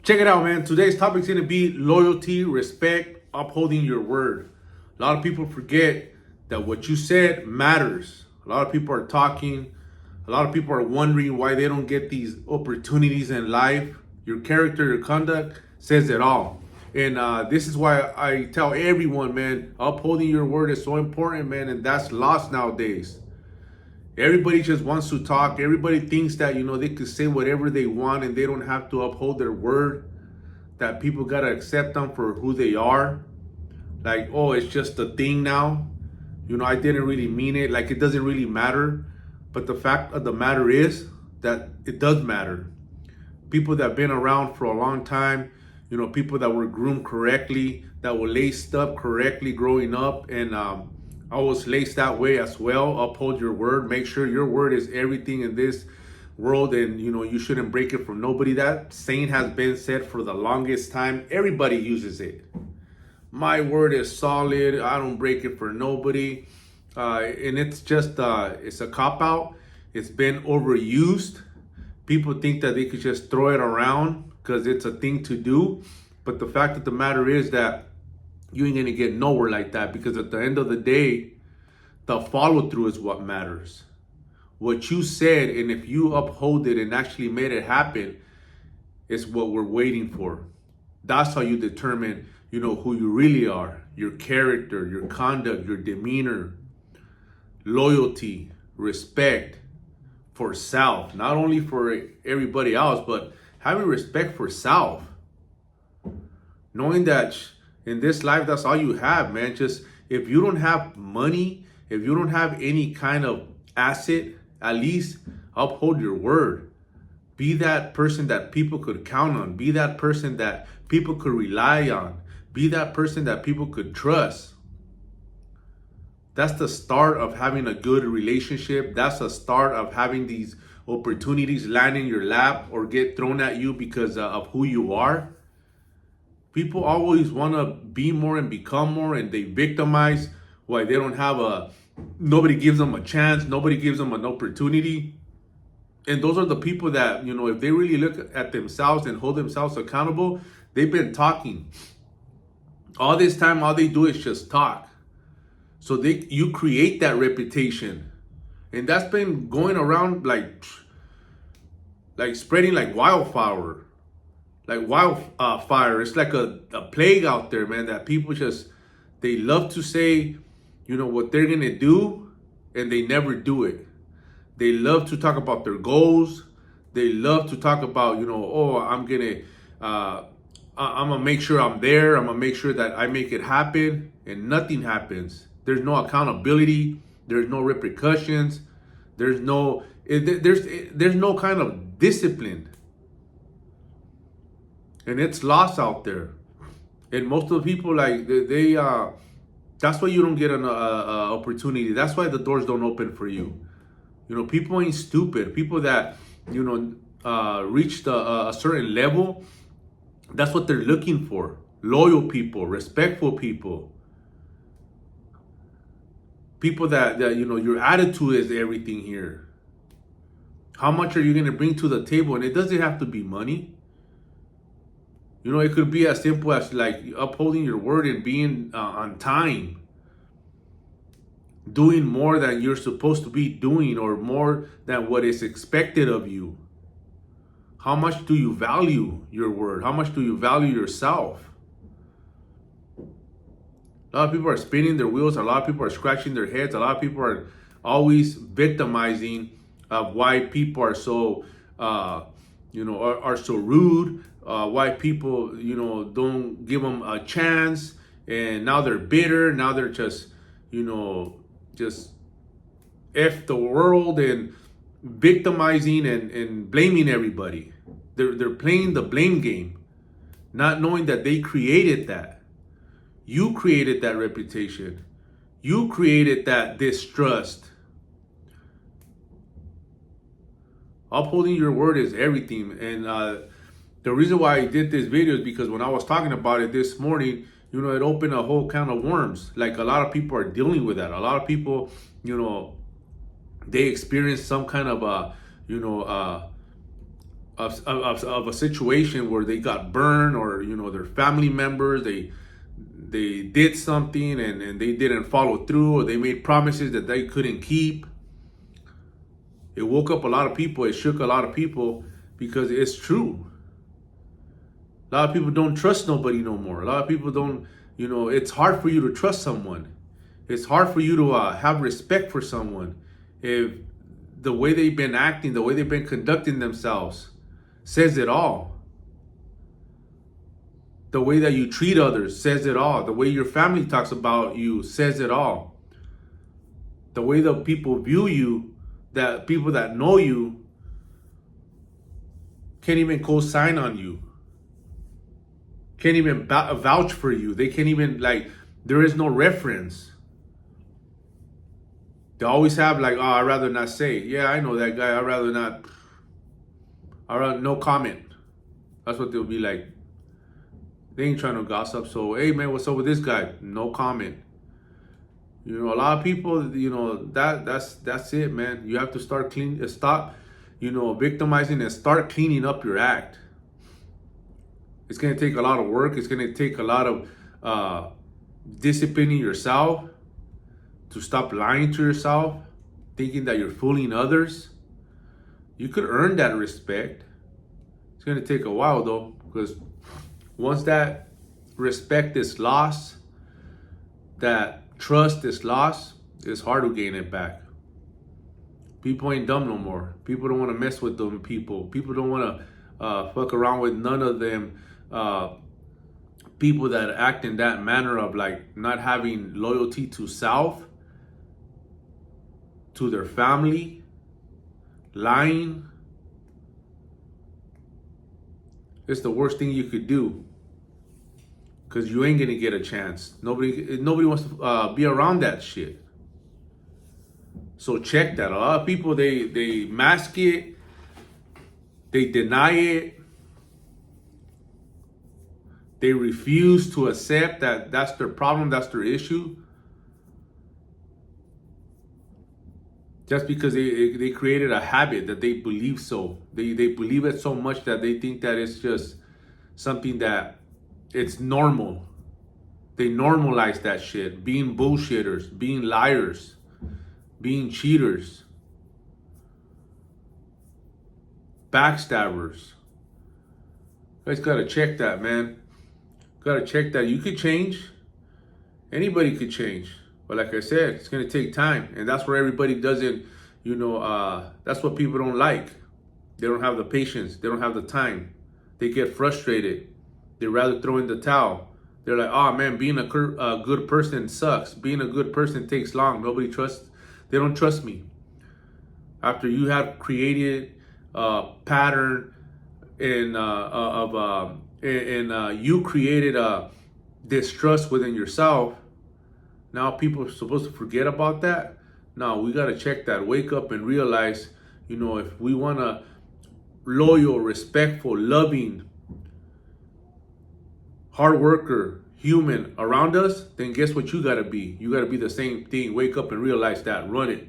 Check it out, man. Today's topic is going to be loyalty, respect, upholding your word. A lot of people forget that what you said matters. A lot of people are talking. A lot of people are wondering why they don't get these opportunities in life. Your character, your conduct says it all. And this is why I tell everyone, man, upholding your word is so important, man. And that's lost nowadays. Everybody just wants to talk. Everybody thinks that, they could say whatever they want and they don't have to uphold their word. That people got to accept them for who they are. Like, oh, it's just a thing now. I didn't really mean it. Like, it doesn't really matter. But the fact of the matter is that it does matter. People that have been around for a long time, people that were groomed correctly, that were laced up correctly growing up, and I was laced that way as well. Uphold your word. Make sure your word is everything in this world, and you shouldn't break it for nobody. That saying has been said for the longest time. Everybody uses it. My word is solid. I don't break it for nobody. And it's just it's a cop-out. It's been overused. People think that they could just throw it around because it's a thing to do. But the fact of the matter is that you ain't gonna get nowhere like that, because at the end of the day, the follow-through is what matters. What you said, and if you uphold it and actually made it happen, is what we're waiting for. That's how you determine, who you really are, your character, your conduct, your demeanor, loyalty, respect for self, not only for everybody else, but having respect for self. Knowing that in this life, that's all you have, man. Just, if you don't have money, if you don't have any kind of asset, at least uphold your word. Be that person that people could count on. Be that person that people could rely on. Be that person that people could trust. That's the start of having a good relationship. That's the start of having these opportunities land in your lap or get thrown at you because of who you are. People always want to be more and become more, and they victimize why they don't have nobody gives them a chance. Nobody gives them an opportunity. And those are the people that, if they really look at themselves and hold themselves accountable, they've been talking. All this time, all they do is just talk. So you create that reputation. And that's been going around like spreading like wildfire. Like wildfire. It's like a plague out there, man, that people they love to say, what they're going to do, and they never do it. They love to talk about their goals. They love to talk about, I'm going to make sure I'm there. I'm going to make sure that I make it happen, and nothing happens. There's no accountability. There's no repercussions. There's no kind of discipline. And it's lost out there. And most of the people, like, they that's why you don't get an opportunity. That's why the doors don't open for you. People ain't stupid. People that, reached a certain level, that's what they're looking for. Loyal people, respectful people. People that your attitude is everything here. How much are you going to bring to the table? And it doesn't have to be money. It could be as simple as like upholding your word and being on time. Doing more than you're supposed to be doing, or more than what is expected of you. How much do you value your word? How much do you value yourself? A lot of people are spinning their wheels. A lot of people are scratching their heads. A lot of people are always victimizing of why people are so, are so rude. Why people, don't give them a chance, and now they're bitter. Now they're just F the world and victimizing and blaming everybody. They're playing the blame game, not knowing that they created that. You created that reputation. You created that distrust. Upholding your word is everything. And the reason why I did this video is because when I was talking about it this morning, it opened a whole can of worms. Like, a lot of people are dealing with that. A lot of people, they experience some kind of of a situation where they got burned, or their family members, they did something and they didn't follow through, or they made promises that they couldn't keep. It woke up a lot of people. It shook a lot of people, because it's true. A lot of people don't trust nobody no more. A lot of people don't, it's hard for you to trust someone. It's hard for you to have respect for someone if the way they've been acting, the way they've been conducting themselves says it all. The way that you treat others says it all. The way your family talks about you says it all. The way that people view you, that people that know you can't even co-sign on you, can't even vouch for you. They can't even, there is no reference. They always have I'd rather not say. Yeah, I know that guy. I'd rather not. No comment. That's what they'll be like. They ain't trying to gossip. So, hey man, what's up with this guy? No comment. A lot of people, that's it, man. You have to stop victimizing and start cleaning up your act. It's gonna take a lot of work. It's gonna take a lot of disciplining yourself to stop lying to yourself, thinking that you're fooling others. You could earn that respect. It's gonna take a while though, because once that respect is lost, that trust is lost, it's hard to gain it back. People ain't dumb no more. People don't want to mess with them people. People don't want to fuck around with none of them people that act in that manner of not having loyalty to self, to their family, lying. It's the worst thing you could do, because you ain't gonna get a chance. Nobody wants to be around that shit. So check that. A lot of people, they mask it, they deny it, they refuse to accept that that's their problem, that's their issue. Just because they created a habit that they believe so. They believe it so much that they think that it's just something that it's normal. They normalize that shit. Being bullshitters, being liars, being cheaters, backstabbers. You guys gotta check that, man. Gotta check that. You could change. Anybody could change. But like I said, it's gonna take time, and that's where everybody doesn't, that's what people don't like. They don't have the patience. They don't have the time. They get frustrated. They rather throw in the towel. They're like, oh man, being a good person sucks. Being a good person takes long. They don't trust me. After you have created a pattern you created a distrust within yourself. Now people are supposed to forget about that? No, we got to check that. Wake up and realize, if we want a loyal, respectful, loving, hard worker, human around us, then guess what you got to be? You got to be the same thing. Wake up and realize that. Run it.